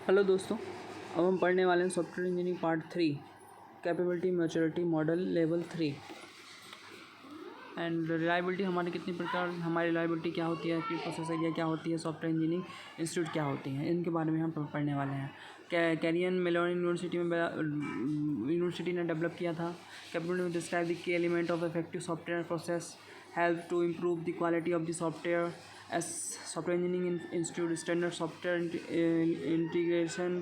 Hello दोस्तों, अब हम पढ़ने वाले हैं software engineering part 3 capability maturity model level 3 and reliability. हमारे कितनी प्रकार हमारी रिलायबिलिटी क्या होती है, प्री प्रोसेस एरिया क्या होती है, सॉफ्टवेयर इंजीनियरिंग इंस्टीट्यूट क्या होती हैं, इनके बारे में हम पढ़ने वाले हैं। कैरियन मेलोन यूनिवर्सिटी ने डेवलप किया था। Capability describe the key element of effective software process, help to improve the quality of the software as software engineering institute standard software integration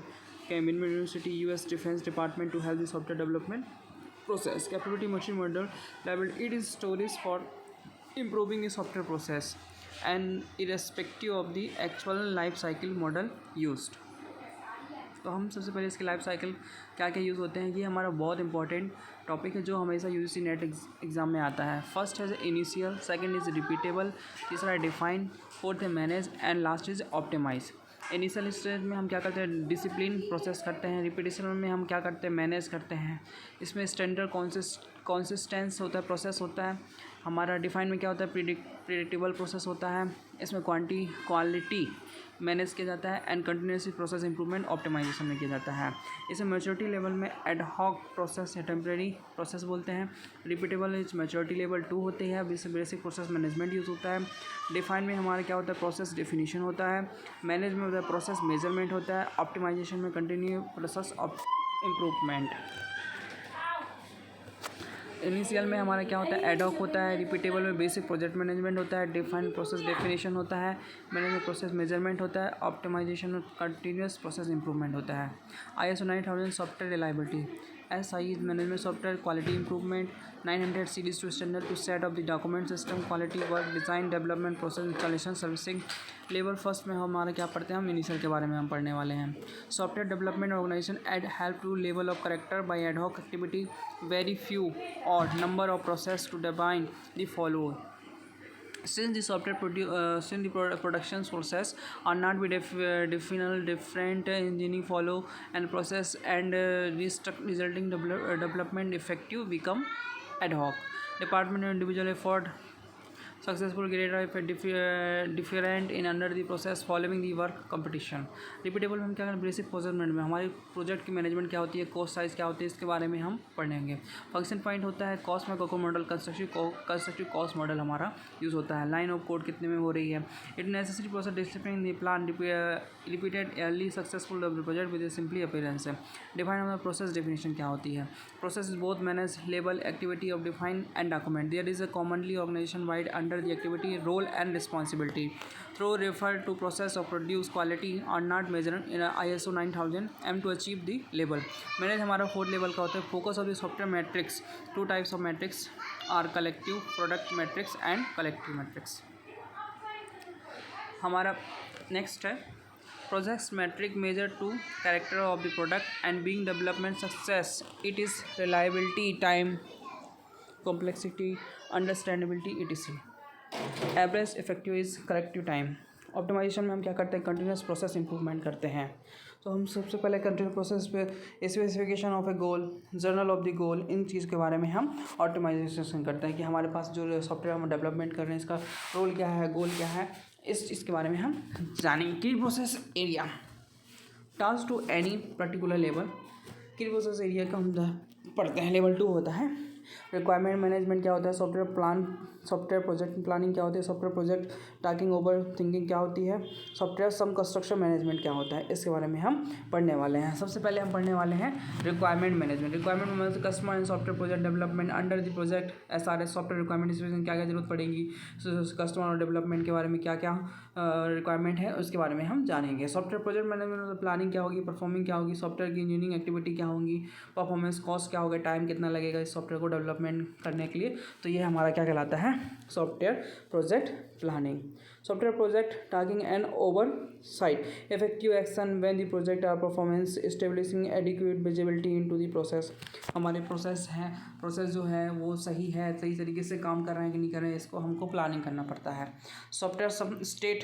Cambridge University US Defense Department to help the software development process. Capability machine model level, it is stories for improving the software process and irrespective of the actual life cycle model used. तो हम सबसे पहले इसके life cycle क्या क्या use होते हैं, ये हमारा बहुत इंपॉर्टेंट टॉपिक है जो हमेशा यूजीसी नेट एग्ज़ाम में आता है। फर्स्ट है इनिशियल, सेकंड इज़ रिपीटेबल, तीसरा है डिफाइन, फोर्थ है manage and last is optimize. Initial stage में हम क्या करते हैं, डिसिप्लिन प्रोसेस करते हैं। रिपीटेशन में हम क्या करते हैं, मैनेज करते हैं। इसमें स्टैंडर्ड कॉन्सिस्टेंस होता है, प्रोसेस होता है हमारा। डिफाइन में क्या होता है, प्रिडिक्टेबल प्रोसेस होता है। इसमें क्वालिटी मैनेज किया जाता है and continuously process improvement optimization में किया जाता है। इसे मैच्योरिटी लेवल में एड हॉक प्रोसेस या टेम्प्रेरी प्रोसेस बोलते हैं। रिपीटेबल इज मैच्योरिटी लेवल 2 होती है, बेसिक प्रोसेस मैनेजमेंट यूज़ होता है। डिफाइन में हमारा क्या होता है, प्रोसेस डेफिनेशन होता है। मैनेज में होता है प्रोसेस मेजरमेंट होता है। ऑप्टिमाइजेशन में continue process of improvement. Initial में हमारा क्या होता है, एडॉक होता है। रिपीटेबल में बेसिक प्रोजेक्ट मैनेजमेंट होता है। डिफाइन प्रोसेस डेफिनेशन होता है। मैनेज में प्रोसेस मेजरमेंट होता है। ऑप्टिमाइजेशन में कंटिन्यूस प्रोसेस इंप्रूवमेंट होता है। ISO 9000 software reliability. SI is management software quality improvement. 900 series to standard to set up the document system, quality work, design, development, process, installation, servicing. Level first में हमारा क्या पढ़ते हैं, हम initial के बारे में हम पढ़ने वाले हैं। Software development organisation ad help to level of character by ad hoc activity, very few और number of process to define the follow. Since the software production process are not be defined, different engineering follow and process and resulting development effective become ad hoc. Department and individual effort successful grade are different in under the process following the work competition. Repeatable में हम क्या करें, basic project में हमारी project की management क्या होती है, कॉस्ट साइज क्या होती है, इसके बारे में हम पढ़ेंगे। फंक्शन पॉइंट होता है कॉस्ट में coco model, constructive cost model हमारा यूज़ होता है। लाइन ऑफ कोड कितने में हो रही है। It necessary process discipline the plan repeated early successful project with simply appearance है। डिफाइन हमारा प्रोसेस डेफिनेशन क्या होती है। Process is both manage label activity of define and document. There is a commonly organization wide under the activity role and responsibility through refer to process of produce quality are not measured in ISO 9000 M to achieve the label. Manage हमारा 4th level का होता है। Focus of the software metrics, 2 types of metrics are collective product metrics and collective metrics. हमारा next है projects metric measure to character of the product and being development success. It is reliability, time, complexity, understandability, etc. Average effective is corrective time. Optimization में हम क्या करते हैं, continuous process improvement करते हैं। तो हम सबसे पहले कंटिन्यूस प्रोसेस पे specification of a goal, journal of the goal, इन चीज़ के बारे में हम ऑप्टिमाइजेशन करते हैं कि हमारे पास जो सॉफ्टवेयर हम डेवलपमेंट कर रहे हैं इसका रोल क्या है, गोल क्या है, इस चीज़ के बारे में हम जानेंगे। की process area task to any particular level. की प्रोसेस एरिया का हम पढ़ते हैं, लेवल 2 होता है। रिक्वायरमेंट मैनेजमेंट क्या होता है, सॉफ्टवेयर प्रोजेक्ट प्लानिंग क्या होती है, software project talking over thinking क्या होती है, सॉफ्टवेयर सम कंस्ट्रक्शन मैनेजमेंट क्या होता है, इसके बारे में हम पढ़ने वाले हैं। सबसे पहले हम पढ़ने वाले हैं requirement management. Requirement management customer and software project development under the project SRS software requirement specification, क्या क्या जरूरत पड़ेगी, कस्टमर और डेवलपमेंट के बारे में क्या क्या रिक्वायरमेंट है उसके बारे में हम जानेंगे। सॉफ्टवेयर प्रोजेक्ट मैनेजमेंट प्लानिंग क्या होगी, परफॉर्मिंग क्या होगी, सॉफ्टवेयर की इंजीनियरिंग एक्टिविटी क्या होगी, परफॉर्मेंस कॉस्ट क्या होगा, टाइम कितना लगेगा इस सॉफ्टवेयर को डेवलपमेंट करने के लिए। तो ये हमारा क्या कहलाता है, software project planning. Software project tasking and oversight, effective action when the project are performance, establishing adequate visibility into the process. हमारे प्रोसेस जो है वो सही है, सही तरीके से काम कर रहे हैं कि नहीं कर रहे हैं, इसको हमको प्लानिंग करना पड़ता है। सॉफ्टवेयर सब स्टेट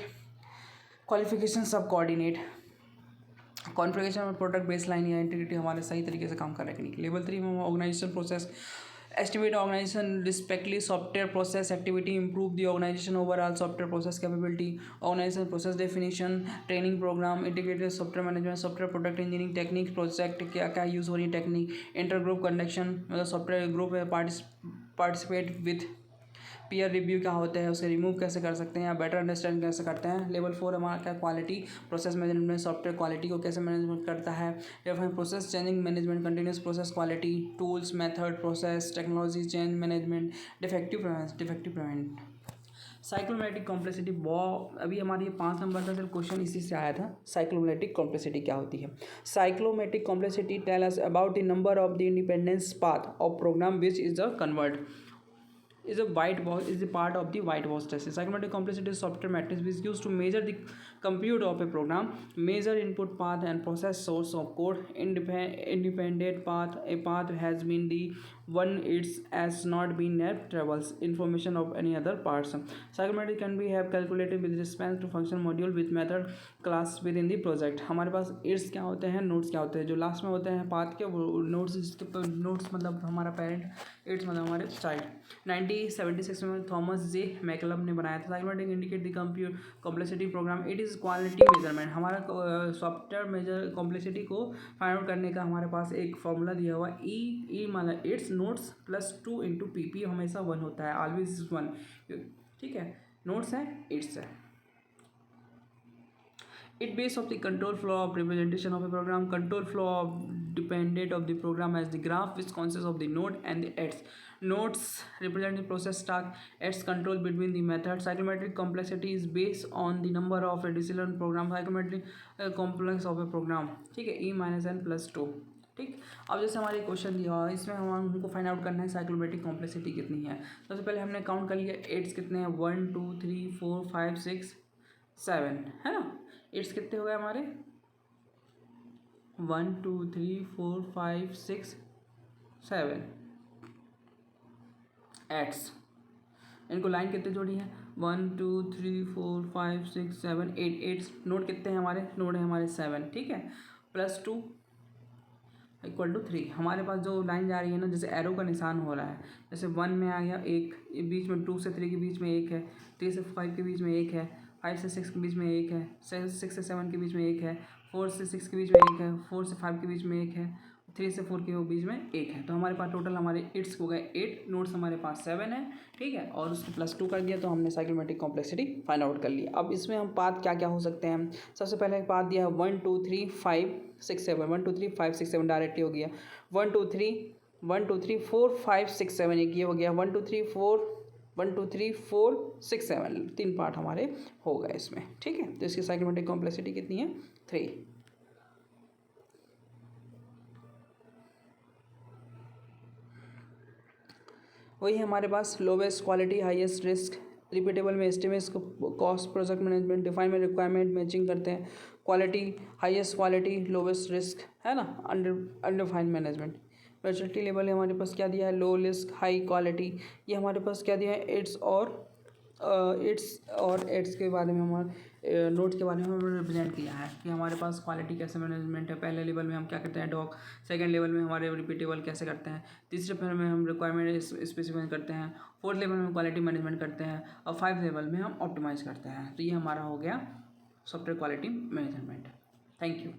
क्वालिफिकेशन सब कोऑर्डिनेट, कॉन्फ़िगरेशन में प्रोडक्ट बेसलाइन या इंटीग्रिटी हमारे सही तरीके से काम कर रहे हैं कि नहीं। लेवल 3 में organization process estimate organization respectively software process activity, improve the organization overall software process capability, organization process definition, training program, integrated software management, software product engineering techniques, project क्या क्या यूज़ हो रही है टेक्निक, इंटर ग्रुप कंडक्शन मतलब software group है participate with peer review क्या होता है, उसे रिमूव कैसे कर सकते हैं या बेटर अंडरस्टैंड कैसे करते हैं। लेवल 4 हमारा क्या quality process management, software quality को कैसे मैनेजमेंट करता है। Level 5 process changing management, continuous process quality, tools method process technology change management, defective prevent. Cyclomatic complexity अभी हमारी ये 5 नंबर का सिर्फ क्वेश्चन इसी से आया था। साइक्लोमैटिक कॉम्प्लेक्सिटी क्या होती है। Cyclomatic complexity tell us about the number of the independence path of program which is a convert is a part of the white box test. Cyclomatic complexity is software matrix which is used to measure the compute of a program, measure input path and process source of code. Independent path, a path has been the one it's has not been travels information of any other parts. Cyclomatic can be have calculated with respect to function module with method class within the project. हमारे पास it's क्या होते हैं, notes क्या होते हैं, जो last में होते हैं पाथ के वो नोट्स मतलब हमारा पेरेंट, इट्स मतलब हमारे चाइल्ड। 1976 में थॉमस जे मैकलब ने बनाया था। Cyclomatic indicate the compute complexity program, it is quality measurement. हमारा सॉफ्टवेयर मेजर कॉम्प्लेक्सिटी को फाइंड आउट करने का हमारे पास एक फॉर्मूला दिया हुआ ई मतलब it's notes plus 2 into P हमेशा 1 होता है, ऑलवेज इज 1। ठीक है, नोट्स है इट्स है। It base of the control flow of representation of a program. Control flow of dependent of the program as the graph which consists of the node and the edge. Nodes represent the process stack. Edge control between the methods. Cyclomatic complexity is based on the number of a decision program. Cyclomatic complex of a program. ठीक है, e minus N plus 2। ठीक, अब जैसे हमारे question दिया हुआ है इसमें हमको फाइंड आउट करना है साइक्लोमेटिक कॉम्प्लेक्सिटी कितनी है। सबसे पहले हमने काउंट कर लिया एड्स कितने हैं, 1 2 3 4 5 6 7 है ना। इट्स कितने हो गए हमारे 1 2 3 4 5 6 7 एट्स। इनको लाइन कितने जोड़ी है 1 2 3 4 5 6 7 8 एट्स। नोड कितने हैं हमारे, नोड है हमारे 7। ठीक है, प्लस 2 इक्वल टू 3। हमारे पास जो लाइन जा रही है ना, जैसे एरो का निशान हो रहा है, जैसे 1 में आ गया एक, बीच में 2 से 3 के बीच में एक है, 3 से 5 के बीच में एक है, 5 से 6 के बीच में एक है, 6 से 7 के बीच में एक है, 4 से 6 के बीच में एक है, 4 से 5 के बीच में एक है, 3 से 4 के बीच में एक है। तो हमारे पास टोटल हमारे इट्स हो गए 8, नोट्स हमारे पास 7 है। ठीक है, और उसको प्लस 2 कर दिया तो हमने साइक्लोमेटिक कॉम्प्लेक्सिटी फाइंड आउट कर लिया। अब इसमें हम पाथ क्या क्या हो सकते हैं। सबसे पहले पाथ दिया है 1 2 3 5 6 7, 1 2 3 5 6 7 डायरेक्टली हो गया। 1 2 3 4 5 6 7 एक ये हो गया। 1 2 3 4 1 2 3 4 6 7 3 पार्ट हमारे हो गए इसमें। ठीक है, तो इसकी साइक्लोमेटिक कॉम्प्लेक्सिटी कितनी है 3। वही हमारे पास lowest quality highest risk, repeatable में estimates cost project management, define में रिक्वायरमेंट मैचिंग करते हैं, quality highest quality lowest risk है ना, अनडिफाइंड मैनेजमेंट। मैच्योरिटी लेवल है हमारे पास क्या दिया है, लो रिस्क हाई क्वालिटी। ये हमारे पास क्या दिया है इट्स और एड्स के बारे में हमारे नोट्स के बारे में हमने रिप्रेजेंट किया है कि हमारे पास क्वालिटी कैसे मैनेजमेंट है। पहले लेवल में हम क्या करते हैं डॉक, सेकंड लेवल में हमारे रिपीटेबल कैसे करते हैं, तीसरे लेवल में हम रिक्वायरमेंट स्पेसिफाई करते हैं, फोर्थ लेवल में क्वालिटी मैनेजमेंट करते हैं, और 5 लेवल में हम ऑप्टिमाइज करते हैं। तो ये हमारा हो गया software quality management. Thank you.